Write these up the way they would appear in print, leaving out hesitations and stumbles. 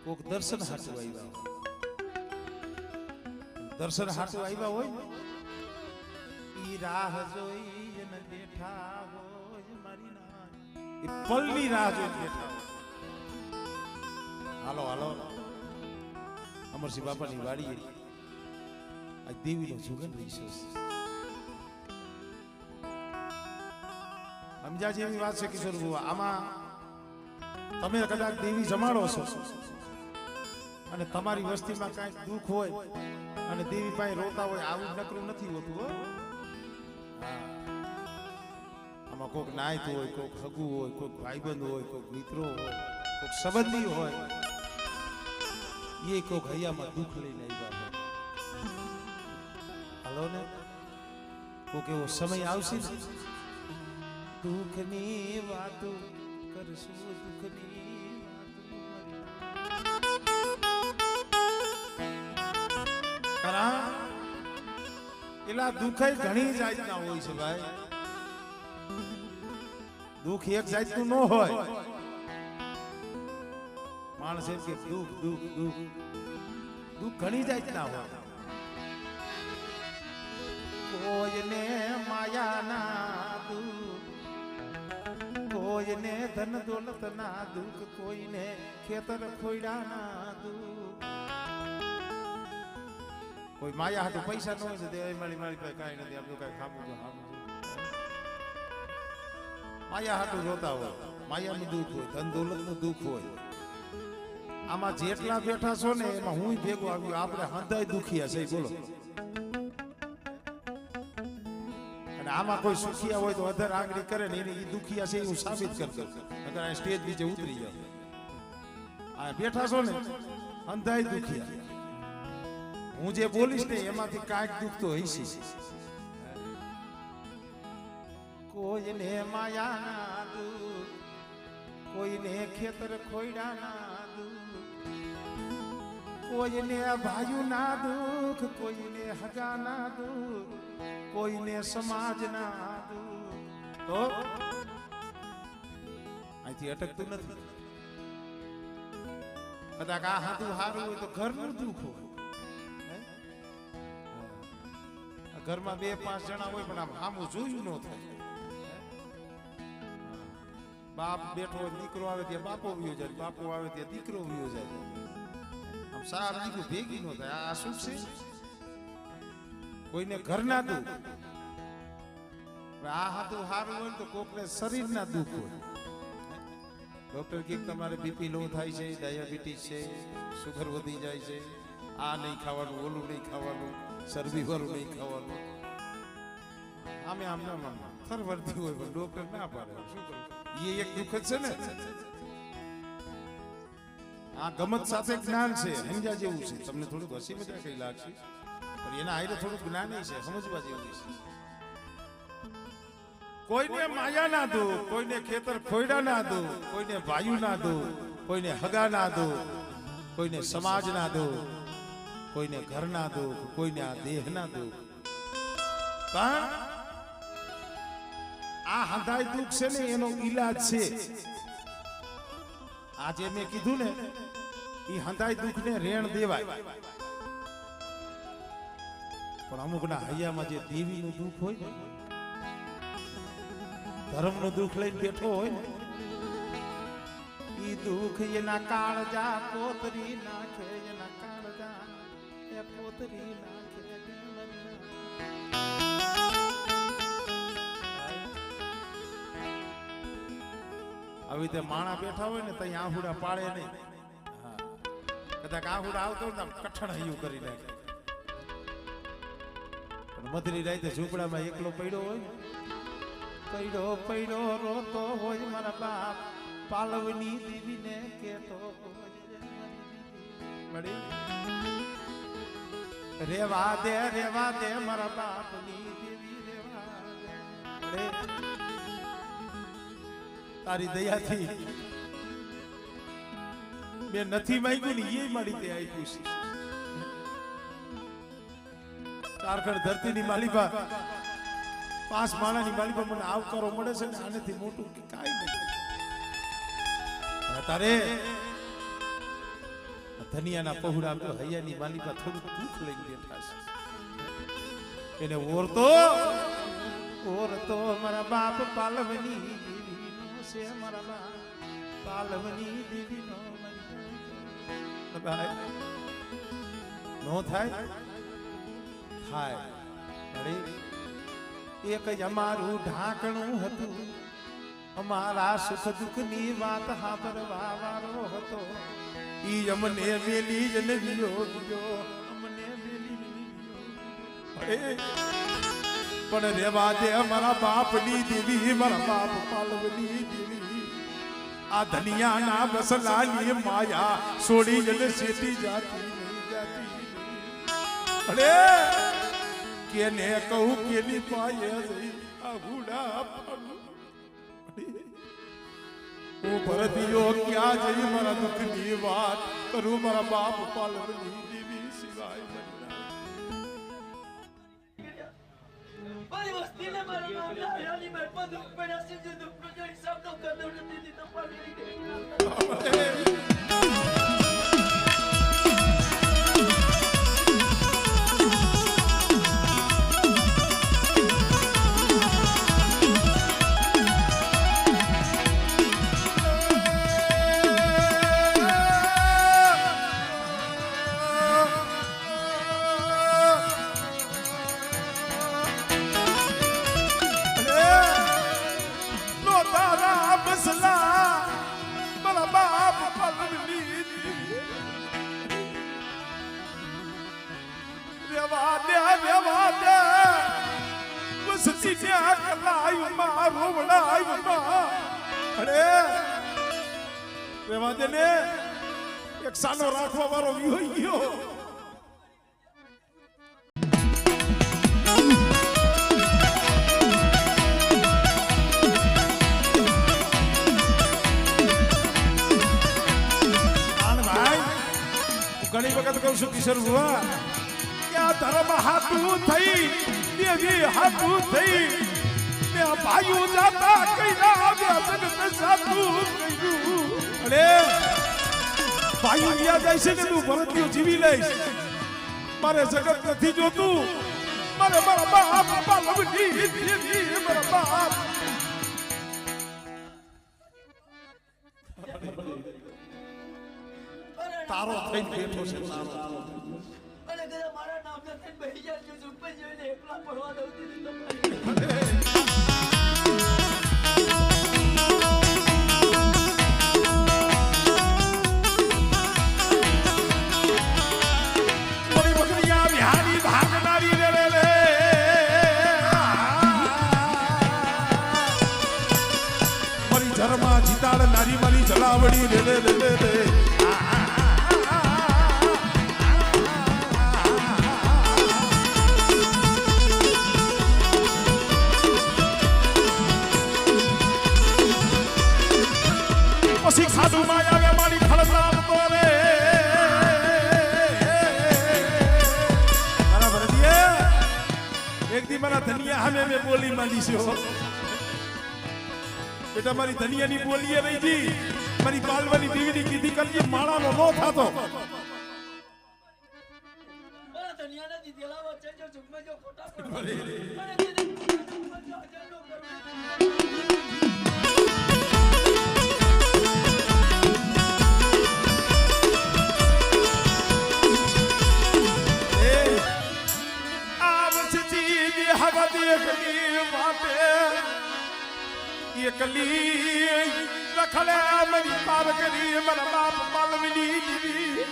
કોક દર્શન હાટુ આવ્યા દર્શન હાટુ આવ્યા હોય ઈ રાહ જોઈ ને બેઠા હોય મારી ના ઈ પલની રાહ જોઈ બેઠા હોય હાલો હાલો અમરસિંહ બાપાની વાડી આ દેવીનો સુગંધ રહી સમજા જેવી વાત છે કિશોર બુઆ આમાં તમે કદાચ દેવી જમાડો છો અને તમારી વસ્તીમાં કાંઈક દુઃખ હોય અને દેવી પાસે રોતા હોય આવું નકરું નથી હોતું હો આમાં કોઈક નાયતું હોય કોઈક હગું હોય કોઈક ભાઈબંધ હોય કોઈક મિત્રો હોય કોઈક સંબંધી હોય એ કોઈક હૈયામાં દુઃખ લઈને આવ્યા હોય હાલો ને કોઈક એવો સમય આવશે ને દુઃખની વાતો કરશું દુઃખની વાતો એલા દુઃખ ઘણી જાતના હોય છે ભાઈ દુઃખ એક જાતનું ન હોય માણસ એમ કે દુઃખ દુઃખ દુઃખ દુઃખ ઘણી જાતના હોય કોઈને માયાના દુઃખ કોઈને ધન દોલત ના દુઃખ કોઈને ખેતર ખોયડા ના દુઃખ કોઈ માયા હાટુ પૈસા ન હોય તો મારી મારી પાસે કાંઈ નથી આપણું કાંઈ ખાવું તો માયા હાટુ જોતા હોય માયાનું દુઃખ હોય ધન દોલતનું દુઃખ હોય આમાં જેટલા બેઠા છો ને એમાં હું ભેગો આવ્યો આપણે હંધાય દુખિયા છે બોલો આમાં કોઈ સુખિયા હોય તો અધર આંગળી કરે ને એને દુખિયા છે એવું સાબિત કરતો અગર આ સ્ટેજ નીચે ઉતરી જાવ આ બેઠા છો ને અંધાય દુખિયા હું જે બોલીશ ને એમાંથી કાંઈક દુઃખ તો હશે કોઈને માયાના દુઃખ કોઈને ખેતર ખોયડાના દુઃખ કોઈને ભાઈઓના દુઃખ કોઈને હગાના દુઃખ કોઈને સમાજના દુઃખ તો અહીંથી અટકતું નથી કદાચ આ હાથું હારું હોય તો ઘરનું દુઃખ હોય ઘરમાં 2-5 જણા હોય પણ આમ આમું જોયું ન થાય બાપ બેઠો હોય દીકરો આવે ત્યાં બાપો વિયો જાય બાપો આવે ત્યાં દીકરો વિયો જાય આમ સાર દીકરું ભેગી ન થાય આ શું છે કોઈને ઘરના દુઃખ આ હાથું હારું હોય તો કોકને શરીરના દુઃખ હોય ડોક્ટર કે તમારે બીપી લો થાય છે ડાયાબિટીસ છે સુગર વધી જાય છે આ નહીં ખાવાનું ઓલું નહીં ખાવાનું ચરબી વાળું નહીં ખાવાનું આમે આમ ના થરવરતી હોય પણ ડોક્ટર ના પાડે શું કરું એ એક દુઃખ જ છે ને આ ગમત સાથે જ્ઞાન છે સમજા જેવું છે તમને થોડુંક હસી મજા કઈ લાગશે પણ એના આયરે થોડુંક જ્ઞાન છે સમજવા જેવું છે કોઈને માયા ના દો કોઈને ખેતર ખોયડા ના દો કોઈને વાયુ ના દો કોઈને હગા ના દો કોઈને સમાજ ના દો કોઈને ઘર ના દો કોઈને આ દેહ ના દો પણ આ હંધાય દુઃખ છે ને એનો ઈલાજ છે આજે મેં કીધું ને એ હંધાય દુઃખ ને રેણ દેવાય પણ અમુક ના હૈયામાં જે દેવી નું દુઃખ હોય ને ધર્મ નું દુઃખ લઈને બેઠો હોય ને ઈ દુઃખ એના કાળજા કોતરી નાખે એના કાળજા એ કોતરી નાખે આવી રીતે માણા બેઠા હોય ને ત્યાં આહુડા પાડે નહીં કદાચ આહુડા આવતો હોય ને કઠણ હૈયું કરી નાખે મધરી રાતે ઝૂંપડામાં એકલો પડ્યો હોય પડ્યો પડ્યો રોતો હોય મારા બાપ પાલવની દીવીને કેતો હોય રેવા દે મારા બાપની દેવી રેવા દે તારી દયાથી મેં નથી માંગ્યું ને એ મારી તે આપ્યું છે ઝારખંડ ધરતીની માલિકા 5 માળાની માલિકા મને આવકારો મળે છે ને આનેથી મોટું કાંઈ નથી તારે ધનિયાના પહોળા તો હૈયાની માલિકા થોડું દુઃખ લઈને બેઠા છે એને ઓરતો મારા બાપ પાલવની દેવીનો છે મારા બાપ પાલવની દેવીનો નો થાય અરે એક જ અમારું ઢાંકણું હતું અમારા સુખ દુઃખની વાત સાંભળવા વાળો હતો ઈ અમને મેલી જ નહીં અમને મેલી પણ રેવા દે અમારા બાપની દેવી મારા બાપ પાલવની દેવી આ ધનિયાના બસલાની માયા છોડી જને સેટી જાતી નહીં જાતી અરે કેને કહું કેની પાયે જઈ આ ભૂડા હું ભરતીયો ક્યાં જઈ મારા દુઃખની વાત કરું મારા બાપ પાલવની દેવી સિવાય મારી વસ્તીને મારા નામ લાવ્યાની મેળમાં દુઃખ પડ્યા છે જે દુઃખનો જો હિસાબ તો કરતો નથી દીધો પાલવી એક સાનો રાખવા વાળો વિહોઈ ગયો ઘણી વખત કહું છું કિશોર ભુવા કે આ ધર્મ હાથું થઈ દેવી હાથું થઈ મેં ભાઈઓ જાતા કઈના જગત સાથું કર્યું અરે ભાઈઓ ગયા જાય છે ને તું ભરતીઓ જીવી લઈશ મારે જગત નથી જોતું મારે મારા બાપ પાલવની દેવી મારા બાપ તારો થઈ બેઠો છે તારો અને કદા મારા નામ નથી બેહી જાય જો સુપે જોઈને એકલા પડવા દઉં દીધી મારી બકરિયા બિહારી ભાગનારી રે રે રે મારી ધર્મા જીતાડનારી મારી જલાવડી રે રે રે રે પછી ખાધું માં આવે મારી ખળનામ તો રે બરાબર દિયે એક દી મારા ધનિયા સામે મેં બોલી માંડી છે બેટા મારી ધનિયાની બોલીએ રહી જી મારી પાલવાની દીવીની કીધી કરજે માળાનો નો થાતો મારા ધનિયાના દીધેલા વચ્ચે જો સુપે જો ખોટા પડવા અને દીદી અજરનો એકલી રખડે મારી પાર કરી મારા બાપ પાલવની દીવી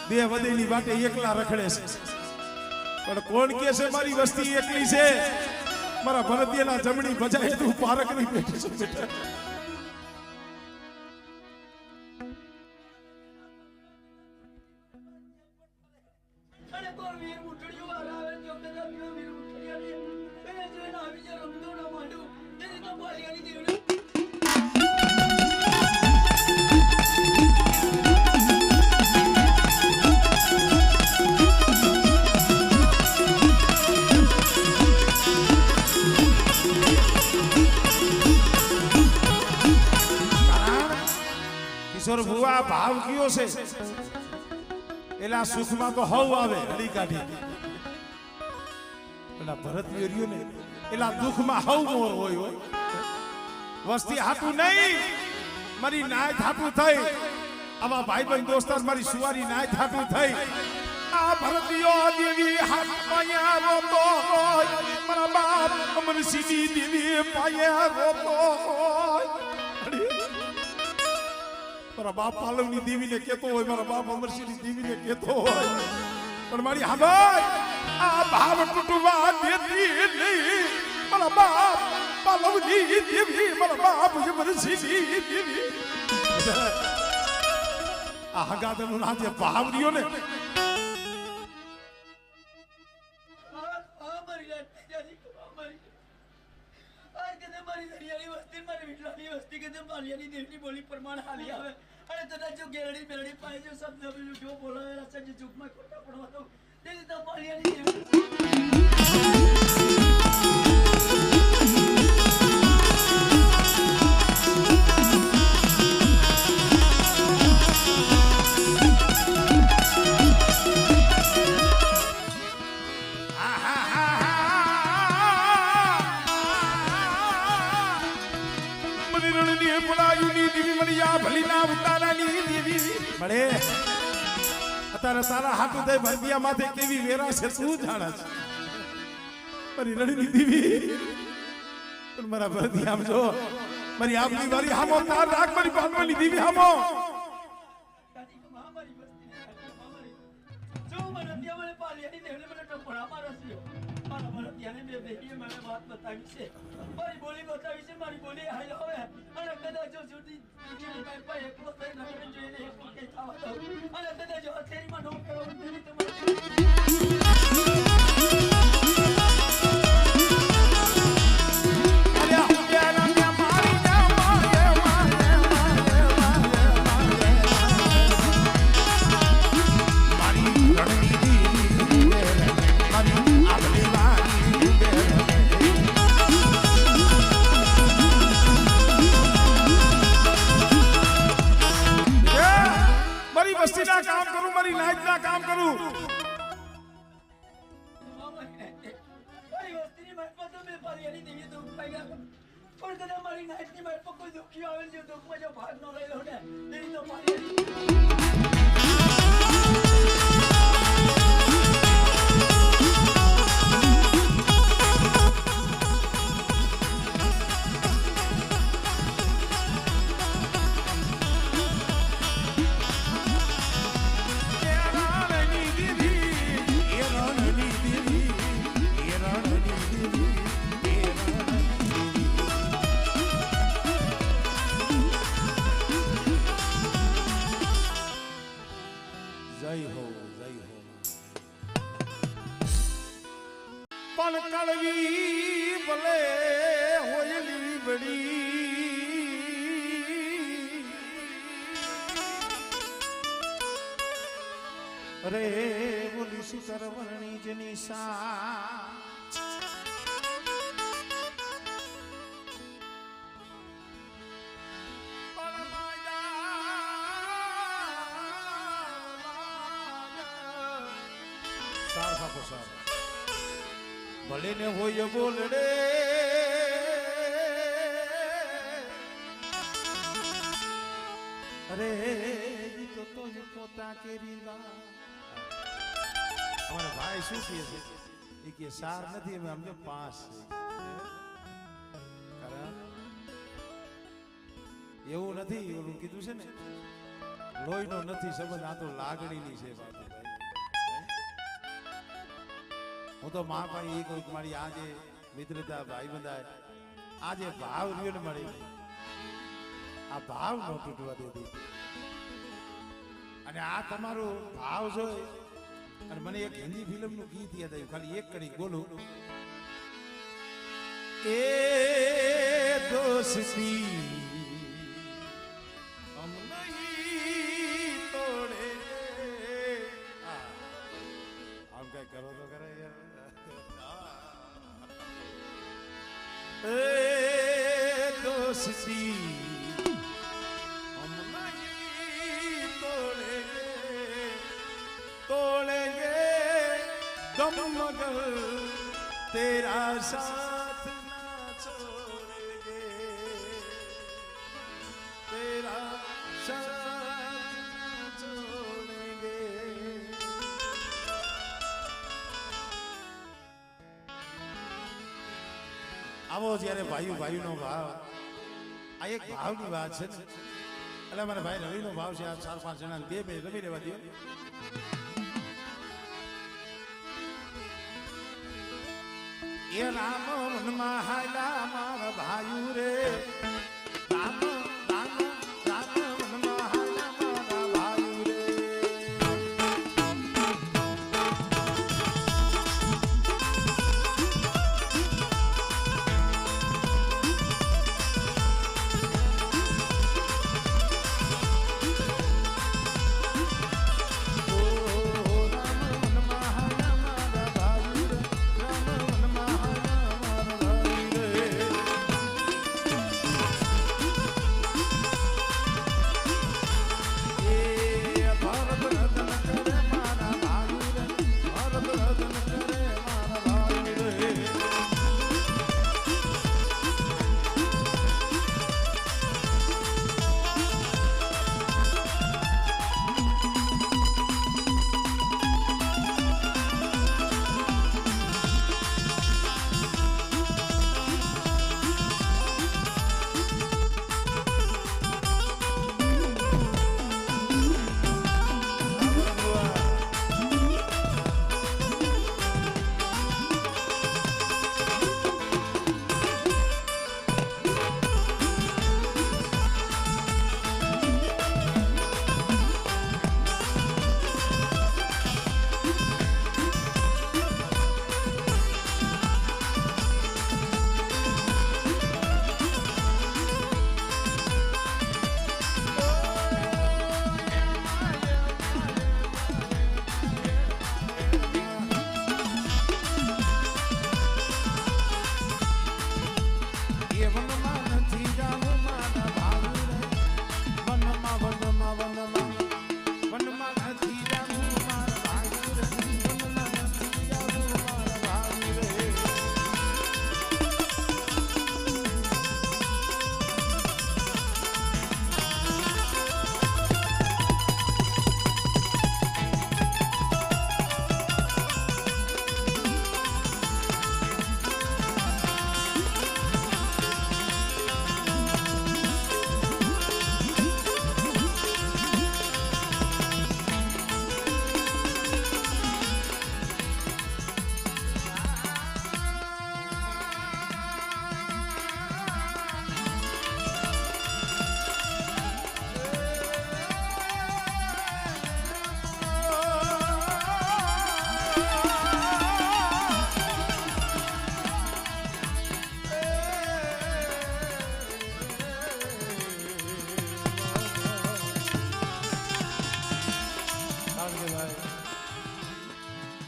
બે વધેની વાટે એકલા રખડે છે પણ કોણ કે છે મારી વસ્તી એકલી છે મારા ભરતીયના જમણી બજાય તું પારક નહીં બેઠી છે બેટા અને કોણ વીર મુઠડીઓ આવે જો કદા વીર મુઠડીયાની એને જોઈને આવી જે રમતો ન માંડું જેની તો પાલિયાની દેવડી કિશોર ભુવા ભાવ કયો છે એલા સુખમાં તો હવ આવે હળી કાઢી પેલા ભરત વેર્યું ને એલા દુઃખમાં હવ મોર હોય વસ્તી હાટું નહીં મારી નાય હાટું થઈ આવા ભાઈ ભાઈ દોસ્તાર મારી સુવારી નાય હાટું થઈ આ ભરતીયો દેવી હાથ પાયા રોતો હોય મારા બાપ અમરસિંહની દેવી પાયા રોતો હોય મારા બાપ પાલવની દેવીને કહેતો હોય મારા બાપ અમરસિંહની દેવીને કહેતો હોય પણ મારી હાભાઈ આ ભાવ તૂટવા દેતી નહીં મારા બાપ પાલવની દેવી મારા બાપ અમરસિંહની દેવી આ હગાદનું ના જે ભાવ રહ્યો ને બોલી પ્રમાણ હાલી આવે અને તને જો ગેરડી બેરડી પાય જો શબ્દ જો બોલાવેલા છે જે ચૂકમાં ખોટા પડવા દો તેની તો પાલિયાની અત્યારે તારા હાથું થઈ ભરદિયા માથે કેવી વેરા છે તું જાણે છે મારી રણની દેવી પણ મારા ભરદિયા આમ જો મારી આપની વારી હામો તાર રાખ મારી પાનવાની દેવી હામો જો મને ત્યાં મને પાલિયાની દેવને મને ટપરા મારસ્યો મારા મને ત્યાંને બે બેહીએ મને વાત બતાવી છે મારી બોલી બતાવી છે મારી બોલી હાઈ હવે અને કદાચ જો સુધી મારી પાસે એકલો થઈ નગર જોઈને એકલો કે ખાવા દો અને કદાચ જો હથેરીમાં નો કેવો તેની તમારી વસ્તીના કામ કરું મારી નાઈટના કામ કરું મારી વસ્તીની માઇટમાં તો મેં પાલિયાની દેવી દુઃખ પાઈ ગયા પણ કદાચ મારી નાઈટની માઇટમાં કોઈ દુઃખી આવે છે દુઃખમાં જો ભાગ ન લઈ લો ને તેની તો પણ કળવી ભલે હોયલી બડી અરે બોલી શિખર વર્ણી જની સા ભલે ને હોય બોલડે અરે તો પોતા કેરી અમારા ભાઈ શું કહે છે એ કે સાર નથી અમે અમને 5 એવું નથી ઓલું કીધું છે ને લોહીનો નથી સંબંધ આ તો લાગણીની છે બાપુ હું તો મા ભાઈ એ કોઈ મારી આજે મિત્રતા ભાઈ બંધાય આજે ભાવ રહ્યો ને મળી આ ભાવ ન તૂટવા દેતી અને આ તમારો ભાવ જોઈ અને મને એક હિન્દી ફિલ્મનું ગીત યાદ આવ્યું ખાલી એક કડી બોલું એ દોસ્તી હમ નહીં તોડે આમ કઈ કરો તો કરે યાર એ દોસ્તી હમ નહીં गम मगर तेरा साथ ना छोड़ेंगे तेरा साथ ना छोड़ेंगे આવો જ્યારે ભાઈઓ ભાઈનો ભાવ આ એક ભાવની વાત છે ને એટલે મારા ભાઈ રવિનો ભાવ છે આ 4-5 જણાને 2 મિનિટ રમી રહેવા દો એ રામ મનમાં હાલા મારા ભાઈ રે રામ રામ રામ મનમાં હાલા મારા ભાઈ રે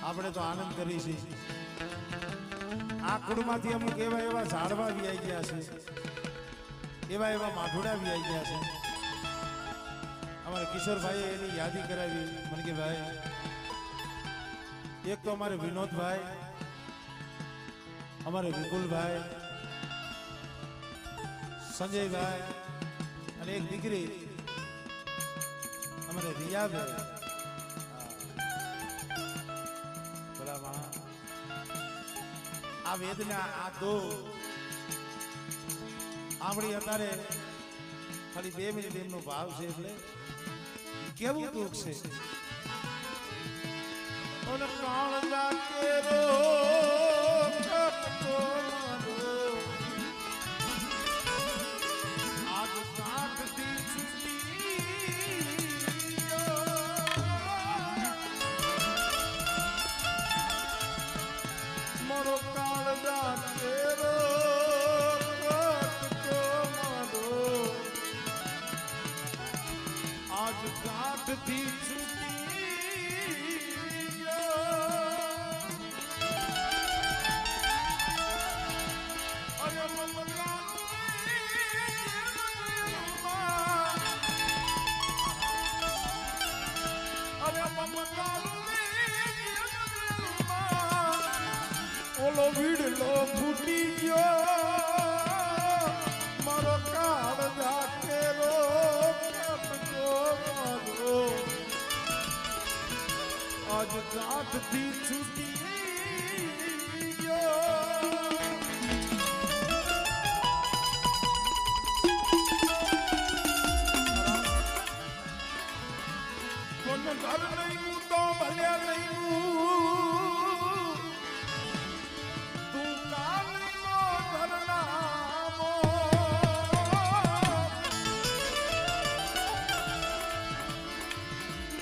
આપણે તો આનંદ કરી છે આ કુળમાંથી અમુક એવા એવા ઝાડવા વિયાઈ ગયા છે એવા એવા માઠોડા વિયાઈ ગયા છે અમારા કિશોરભાઈએ એની યાદી કરાવી મને કે ભાઈ એક તો અમારે વિનોદભાઈ અમારે વિપુલભાઈ સંજયભાઈ અને એક દીકરી અમારે રિયાભાઈ આ વેદના આ દો આપણી અત્યારે ખાલી 2 મિનિટ એમનો ભાવ છે એટલે કેવું દુઃખ છે ઓને કાળજા કેરો કટકો મારો આજ કાટથી છૂટી મોરો કાળજા કેરો કટકો મારો આજ કાટથી અરે ઓલો વીડલો ફૂટી ગયો મારો કાળ જાકેરો મારો આજ જાતથી છૂટી ગયો કોને ઘર નહીં હું તો ભલે નહીં તું કાલનો ઘરનામો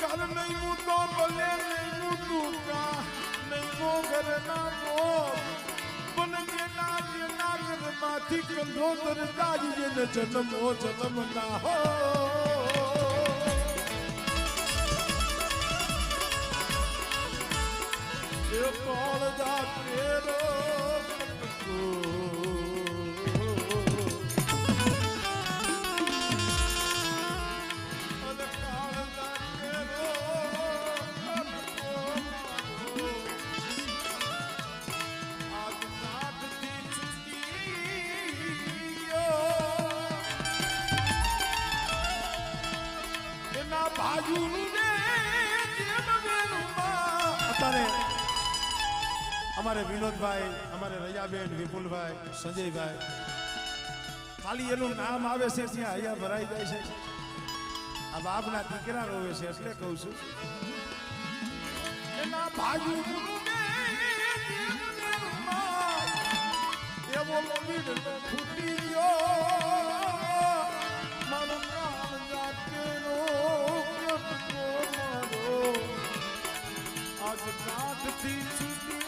ઘર નહીં હું તો ભલે નહીં તું કા નહીં મો ઘરનામો પણ જેના ઘરમાંથી કંધોતર દાજી જેને જન્મો જન્મ ના હો કોણ જાતેરો અને કાળ જાતેરો આજ જાતથી છૂટી ગયો એના બાજુનું ને અત્યારે અમારે વિનોદભાઈ અમારે રયાબેન વિપુલભાઈ સંજયભાઈ ખાલી એનું નામ આવે છે ત્યાં અહીંયા ભરાઈ જાય છે આ બાપના દીકરા રોવે છે એટલે કહું છું એના ભાઈ એવો ફૂટી ગયો મારો કામ જાતેરો મારો આજ કાટથી છૂટી